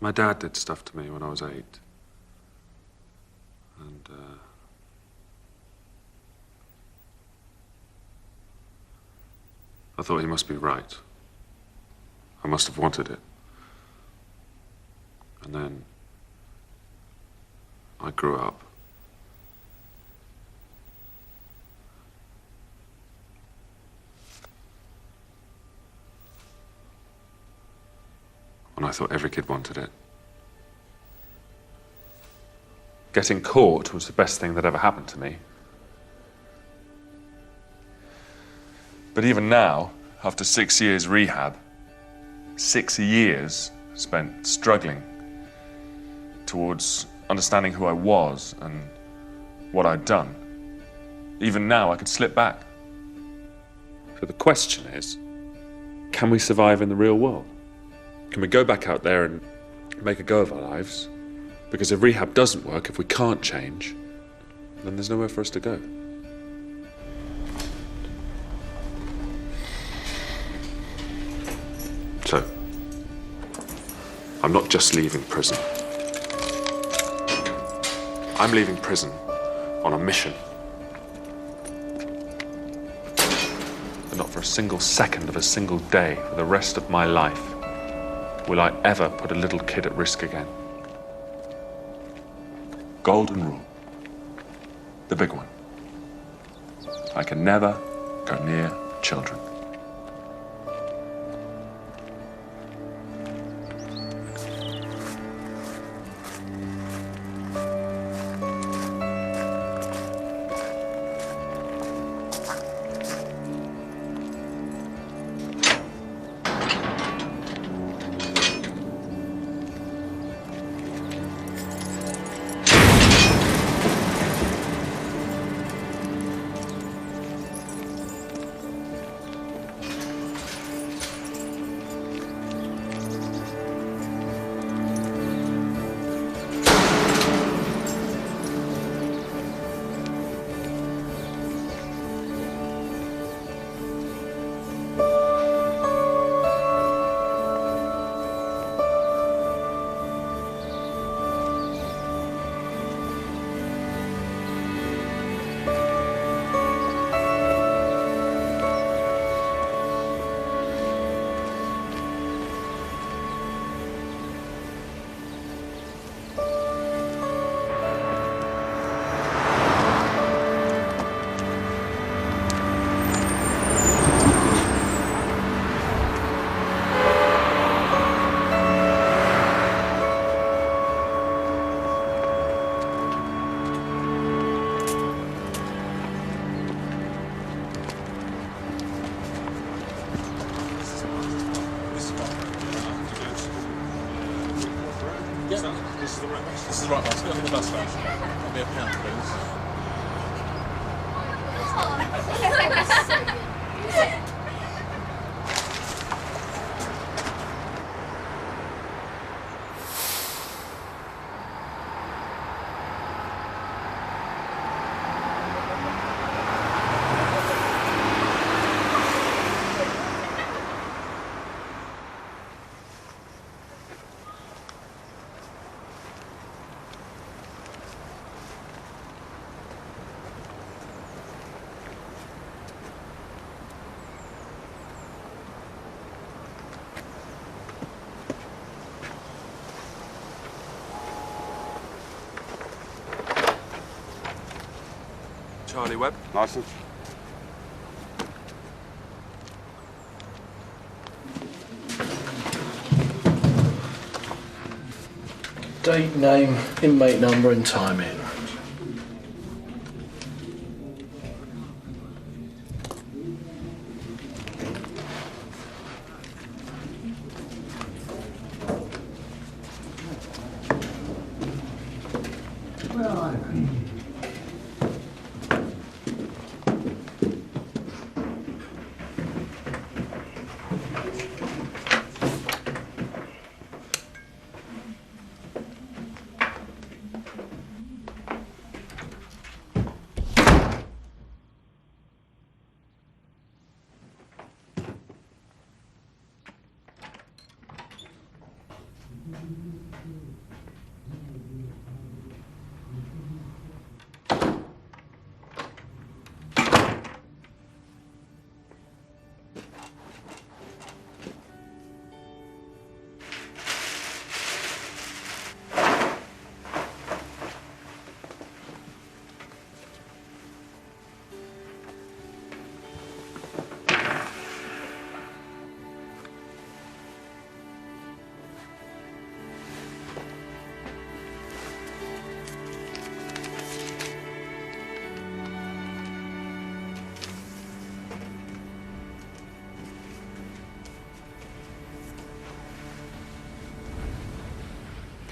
My dad did stuff to me when I was 8. And, I thought he must be right. I must have wanted it. And then I grew up. And I thought every kid wanted it. Getting caught was the best thing that ever happened to me. But even now, after 6 years rehab, 6 years spent struggling towards understanding who I was and what I'd done, even now I could slip back. So the question is, can we survive in the real world? Can we go back out there and make a go of our lives? Because if rehab doesn't work, if we can't change, then there's nowhere for us to go. So, I'm not just leaving prison. I'm leaving prison on a mission. But not for a single second of a single day for the rest of my life will I ever put a little kid at risk again. Golden rule. The big one. I can never go near children. This is the right bus. Go to the bus station. That'll be £1, please. Charlie Webb. License. Date, name, inmate number and time in.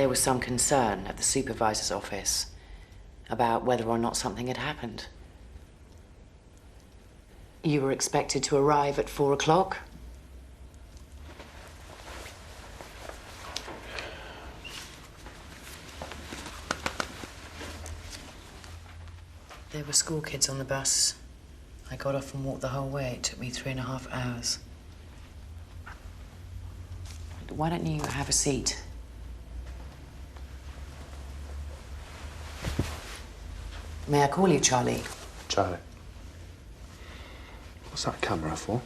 There was some concern at the supervisor's office about whether or not something had happened. You were expected to arrive at 4 o'clock. There were school kids on the bus. I got off and walked the whole way. It took me 3.5 hours. Why don't you have a seat? May I call you Charlie? Charlie. What's that camera for?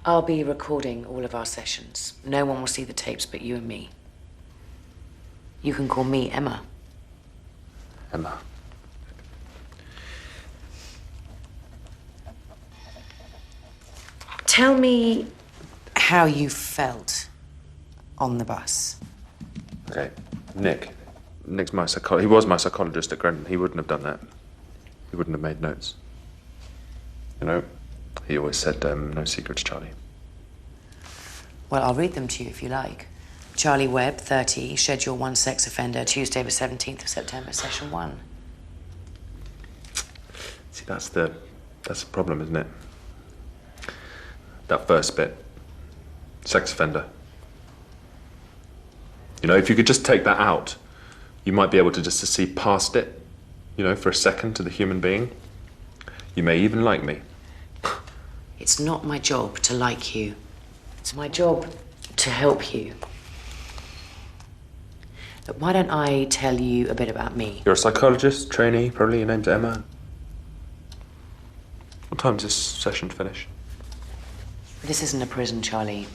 I'll be recording all of our sessions. No one will see the tapes but you and me. You can call me Emma. Emma. Tell me how you felt on the bus. Okay, Nick's my psychologist. He was my psychologist at Grenton. He wouldn't have done that. He wouldn't have made notes. You know, he always said, no secrets, Charlie. Well, I'll read them to you if you like. Charlie Webb, 30, Schedule 1 sex offender, Tuesday the 17th of September, Session 1. See, that's the problem, isn't it? That first bit. Sex offender. You know, if you could just take that out, you might be able to just to see past it, you know, for a second to the human being. You may even like me. It's not my job to like you. It's my job to help you. But why don't I tell you a bit about me? You're a psychologist, trainee, probably your name's Emma. What time's this session finish? This isn't a prison, Charlie.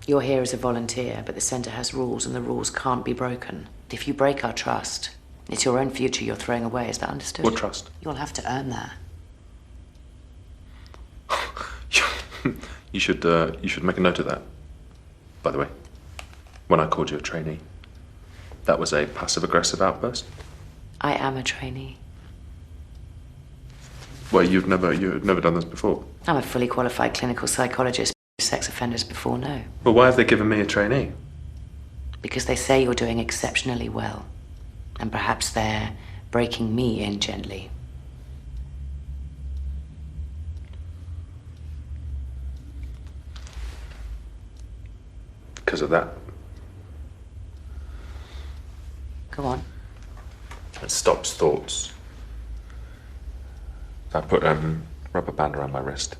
You're here as a volunteer, but the centre has rules and the rules can't be broken. If you break our trust, it's your own future you're throwing away. Is that understood? What trust? You'll have to earn that. You should make a note of that. By the way, when I called you a trainee, that was a passive-aggressive outburst. I am a trainee. Well, you've never done this before. I'm a fully qualified clinical psychologist. Sex offenders before, no. Well, why have they given me a trainee? Because they say you're doing exceptionally well. And perhaps they're breaking me in gently. Because of that. Go on. It stops thoughts. I put a rubber band around my wrist.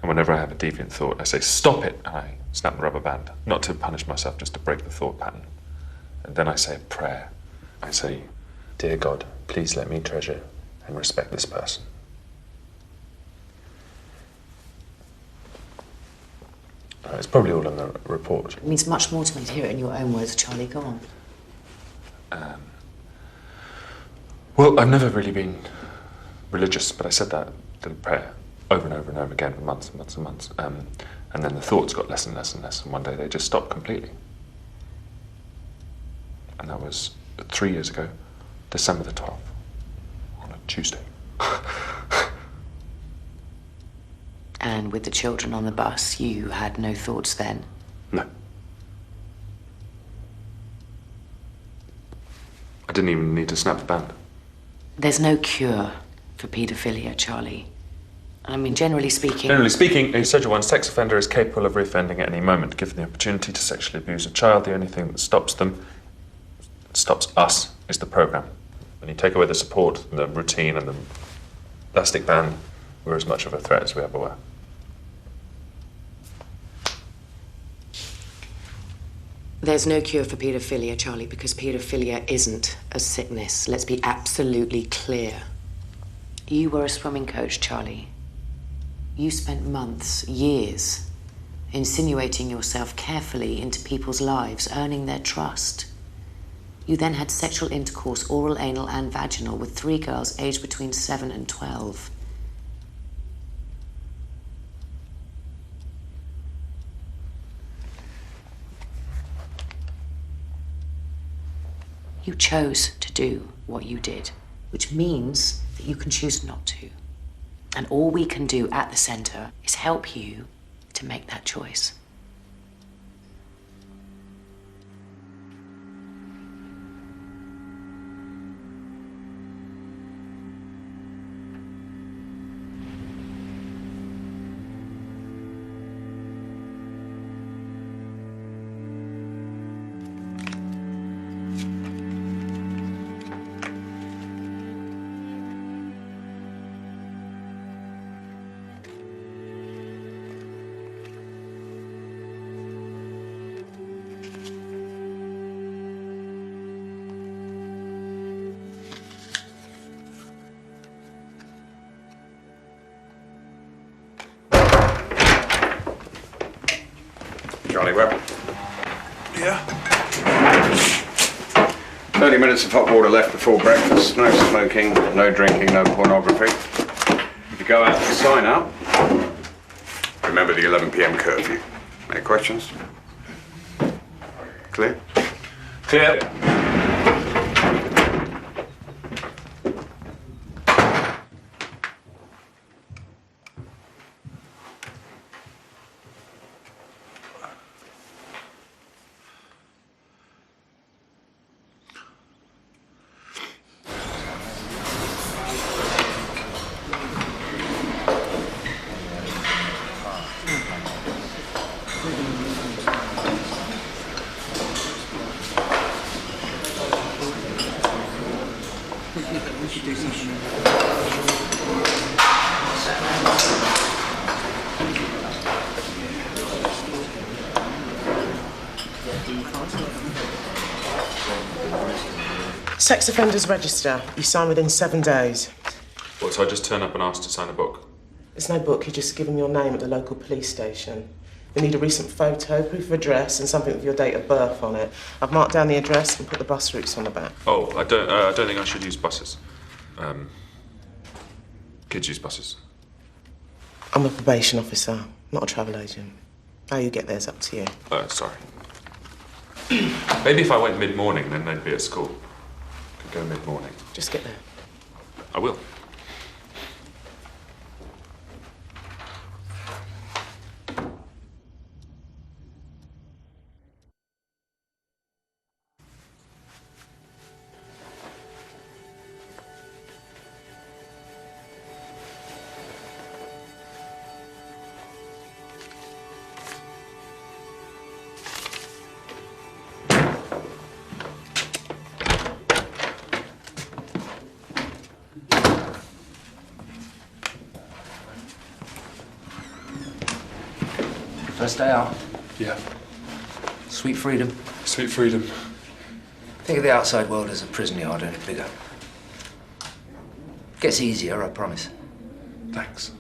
And whenever I have a deviant thought, I say, stop it, and I snap the rubber band. Not to punish myself, just to break the thought pattern. And then I say a prayer. I say, dear God, please let me treasure and respect this person. It's probably all in the report. It means much more to me to hear it in your own words, Charlie. Go on. Well, I've never really been religious, but I said that little prayer over and over and over again for months and months and months. And then the thoughts got less and less and less, and one day they just stopped completely. And that was 3 years ago, December the 12th, on a Tuesday. And with the children on the bus, you had no thoughts then? No. I didn't even need to snap the band. There's no cure for paedophilia, Charlie. I mean, generally speaking... Generally speaking, a Schedule 1 sex offender is capable of reoffending at any moment, given the opportunity to sexually abuse a child. The only thing that stops them, stops us, is the program. When you take away the support, the routine, and the elastic band, we're as much of a threat as we ever were. There's no cure for paedophilia, Charlie, because paedophilia isn't a sickness. Let's be absolutely clear. You were a swimming coach, Charlie. You spent months, years, insinuating yourself carefully into people's lives, earning their trust. You then had sexual intercourse, oral, anal, and vaginal, with 3 girls aged between 7 and 12. You chose to do what you did, which means that you can choose not to. And all we can do at the centre is help you to make that choice. Charlie Webb. Yeah. 30 minutes of hot water left before breakfast. No smoking, no drinking, no pornography. If you go out, sign out. Remember the 11 p.m. curfew. Any questions? Clear? Clear. Sex offenders register. You sign within 7 days. What, so I just turn up and ask to sign a book? There's no book, you just give them your name at the local police station. We need a recent photo, proof of address, and something with your date of birth on it. I've marked down the address and put the bus routes on the back. Oh, I don't think I should use buses. Kids use buses. I'm a probation officer, not a travel agent. How you get there's up to you. Sorry. Maybe if I went mid-morning, then they'd be at school. Could go mid-morning. Just get there. I will. First day out. Yeah. Sweet freedom. Sweet freedom. Think of the outside world as a prison yard, only bigger. Gets easier, I promise. Thanks.